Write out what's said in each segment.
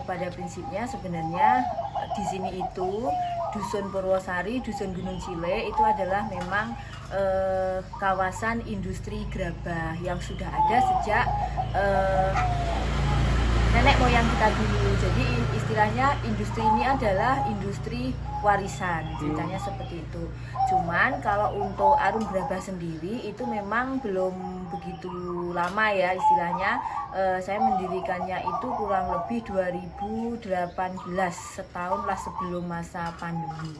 Pada prinsipnya sebenarnya di sini itu Dusun Purwosari, Dusun Gunung Cile itu adalah memang kawasan industri gerabah yang sudah ada sejak nenek moyang kita dulu. Jadi istilahnya industri ini adalah industri warisan, ceritanya seperti itu. Cuman kalau untuk Arum Gerabah sendiri itu memang belum begitu lama ya istilahnya. Saya mendirikannya itu kurang lebih 2018, setahun lah sebelum masa pandemi.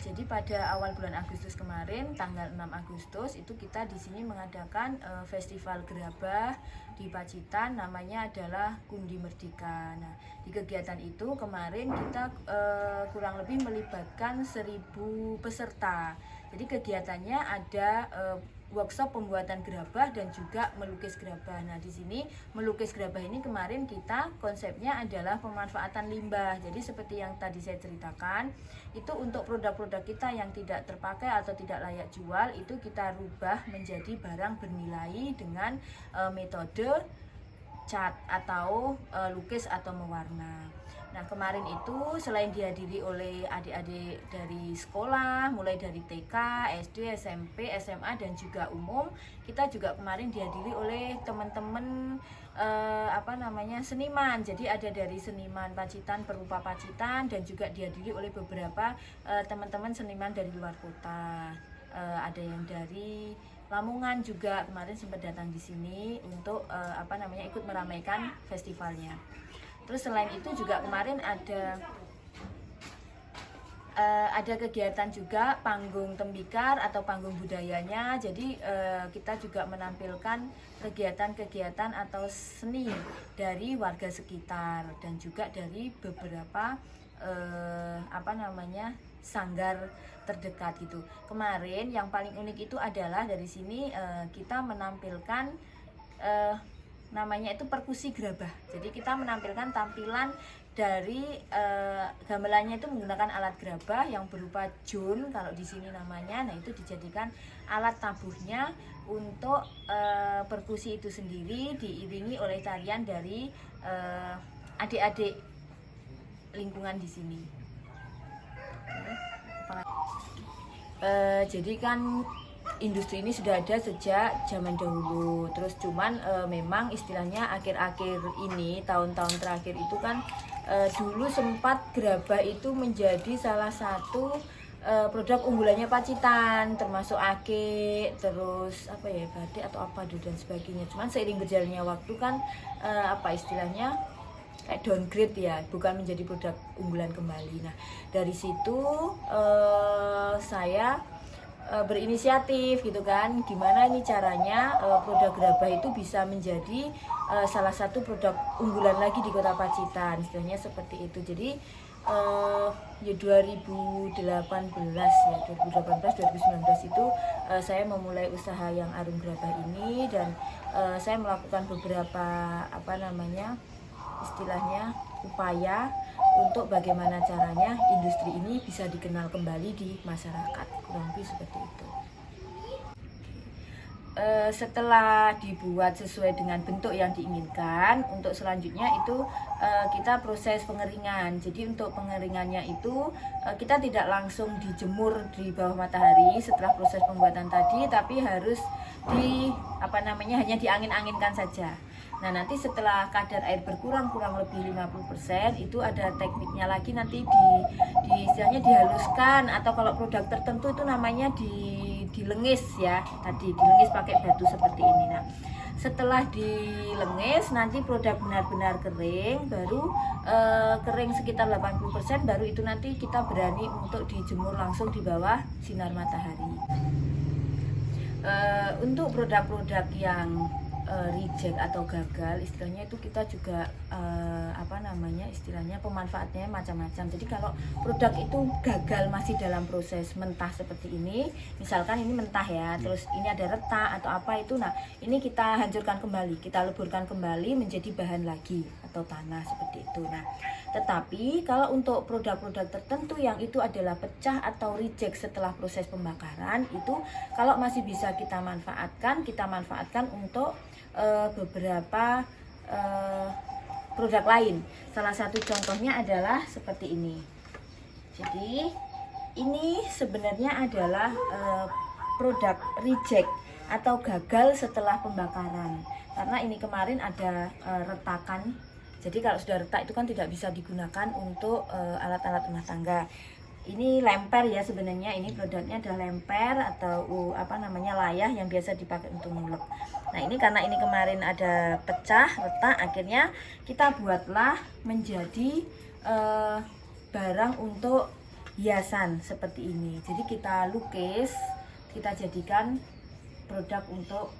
Jadi pada awal bulan Agustus kemarin, tanggal 6 Agustus itu kita di sini mengadakan festival gerabah di Pacitan, namanya adalah Kundi Merdeka. Nah, di kegiatan itu kemarin kita kurang lebih melibatkan 1000 peserta. Jadi kegiatannya ada workshop pembuatan gerabah dan juga melukis gerabah. Nah, di sini melukis gerabah ini kemarin kita konsepnya adalah pemanfaatan limbah. Jadi seperti yang tadi saya ceritakan, itu untuk produk-produk kita yang tidak terpakai atau tidak layak jual itu kita rubah menjadi barang bernilai dengan metode cat atau lukis atau mewarna. Nah, kemarin itu selain dihadiri oleh adik-adik dari sekolah, mulai dari TK, SD, SMP, SMA, dan juga umum, kita juga kemarin dihadiri oleh teman-teman seniman. Jadi ada dari seniman Pacitan, perupa Pacitan, dan juga dihadiri oleh beberapa teman-teman seniman dari luar kota. Ada yang dari Lamongan juga kemarin sempat datang di sini untuk ikut meramaikan festivalnya. Terus selain itu juga kemarin ada kegiatan juga panggung tembikar atau panggung budayanya. Jadi kita juga menampilkan kegiatan-kegiatan atau seni dari warga sekitar dan juga dari beberapa sanggar terdekat gitu. Kemarin yang paling unik itu adalah dari sini kita menampilkan namanya itu perkusi gerabah. Jadi kita menampilkan tampilan dari gamelannya itu menggunakan alat gerabah yang berupa jun kalau di sini namanya. Nah, itu dijadikan alat tabuhnya untuk perkusi itu sendiri, diiringi oleh tarian dari adik-adik lingkungan di sini. Jadi kan industri ini sudah ada sejak zaman dahulu. Terus cuman memang istilahnya akhir-akhir ini, tahun-tahun terakhir itu kan dulu sempat gerabah itu menjadi salah satu produk unggulannya Pacitan, termasuk ake, terus batik atau dan sebagainya. Cuman seiring berjalannya waktu kan istilahnya kayak downgrade ya, bukan menjadi produk unggulan kembali. Nah, dari situ saya berinisiatif gitu kan, gimana ini caranya produk gerabah itu bisa menjadi salah satu produk unggulan lagi di Kota Pacitan, istilahnya seperti itu. Jadi ya 2018 ya 2018 2019 itu saya memulai usaha yang Arum Gerabah ini, dan saya melakukan beberapa istilahnya upaya untuk bagaimana caranya industri ini bisa dikenal kembali di masyarakat, kurang lebih seperti itu. Setelah dibuat sesuai dengan bentuk yang diinginkan, untuk selanjutnya itu kita proses pengeringan. Jadi untuk pengeringannya itu kita tidak langsung dijemur di bawah matahari setelah proses pembuatan tadi, tapi harus hanya diangin-anginkan saja. Nah, nanti setelah kadar air berkurang kurang lebih 50%, itu ada tekniknya lagi, nanti istilahnya dihaluskan, atau kalau produk tertentu itu namanya dilengis ya. Tadi dilengis pakai batu seperti ini. Nah, setelah dilengis nanti produk benar-benar kering, baru kering sekitar 80%, baru itu nanti kita berani untuk dijemur langsung di bawah sinar matahari. Untuk produk-produk yang reject atau gagal, istilahnya itu kita juga istilahnya pemanfaatnya macam-macam. Jadi kalau produk itu gagal masih dalam proses mentah seperti ini, misalkan ini mentah ya, terus ini ada retak atau apa itu, nah ini kita hancurkan kembali, kita leburkan kembali menjadi bahan lagi atau tanah seperti itu. Nah, tetapi kalau untuk produk-produk tertentu yang itu adalah pecah atau reject setelah proses pembakaran, itu kalau masih bisa kita manfaatkan untuk beberapa produk lain. Salah satu contohnya adalah seperti ini. Jadi ini sebenarnya adalah produk reject atau gagal setelah pembakaran, karena ini kemarin ada retakan. Jadi kalau sudah retak itu kan tidak bisa digunakan untuk alat-alat rumah tangga. Ini lemper ya, sebenarnya ini produknya adalah lemper atau layah yang biasa dipakai untuk ngulek. Nah, ini karena ini kemarin ada pecah, retak, akhirnya kita buatlah menjadi barang untuk hiasan seperti ini. Jadi kita lukis, kita jadikan produk untuk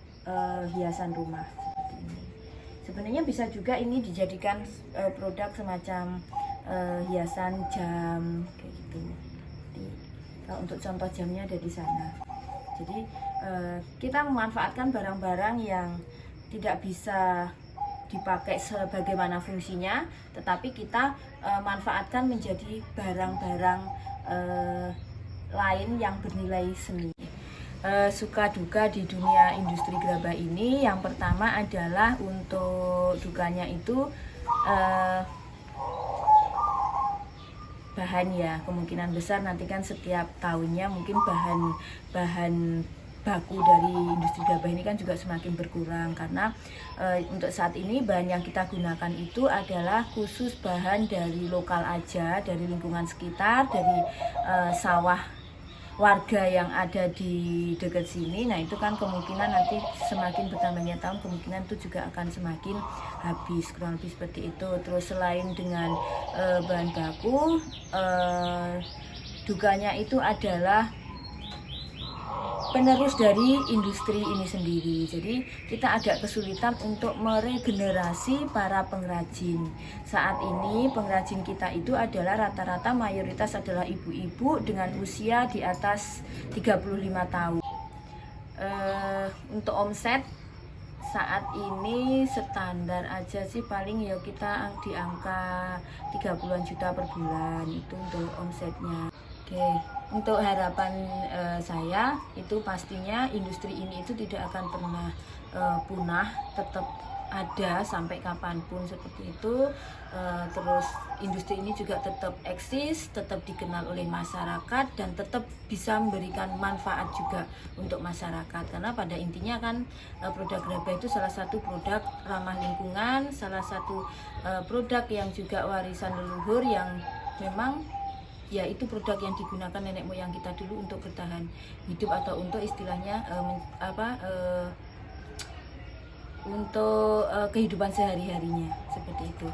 hiasan rumah seperti ini. Sebenarnya bisa juga ini dijadikan produk semacam hiasan jam kayak gitu. Jadi, kalau untuk contoh jamnya ada di sana. Jadi kita memanfaatkan barang-barang yang tidak bisa dipakai sebagaimana fungsinya, tetapi kita manfaatkan menjadi barang-barang lain yang bernilai seni. Suka duka di dunia industri gerabah ini, yang pertama adalah untuk dukanya itu bahan ya, kemungkinan besar nanti kan setiap tahunnya mungkin bahan baku dari industri gerabah ini kan juga semakin berkurang, karena untuk saat ini bahan yang kita gunakan itu adalah khusus bahan dari lokal aja, dari lingkungan sekitar, dari sawah warga yang ada di dekat sini. Nah, itu kan kemungkinan nanti semakin bertambahnya tahun, kemungkinan itu juga akan semakin habis, kurang lebih seperti itu. Terus selain dengan bahan baku, dukanya itu adalah penerus dari industri ini sendiri. Jadi kita agak kesulitan untuk meregenerasi para pengrajin. Saat ini pengrajin kita itu adalah rata-rata mayoritas adalah ibu-ibu dengan usia di atas 35 tahun. Untuk omset saat ini standar aja sih paling ya kita di angka 30-an juta per bulan itu untuk omsetnya. Oke, untuk harapan saya itu pastinya industri ini itu tidak akan pernah punah, tetap ada sampai kapanpun seperti itu. Terus industri ini juga tetap eksis, tetap dikenal oleh masyarakat, dan tetap bisa memberikan manfaat juga untuk masyarakat. Karena pada intinya kan produk gerabah itu salah satu produk ramah lingkungan, salah satu produk yang juga warisan leluhur yang memang ya itu produk yang digunakan nenek moyang kita dulu untuk bertahan hidup, atau untuk istilahnya untuk kehidupan sehari-harinya seperti itu.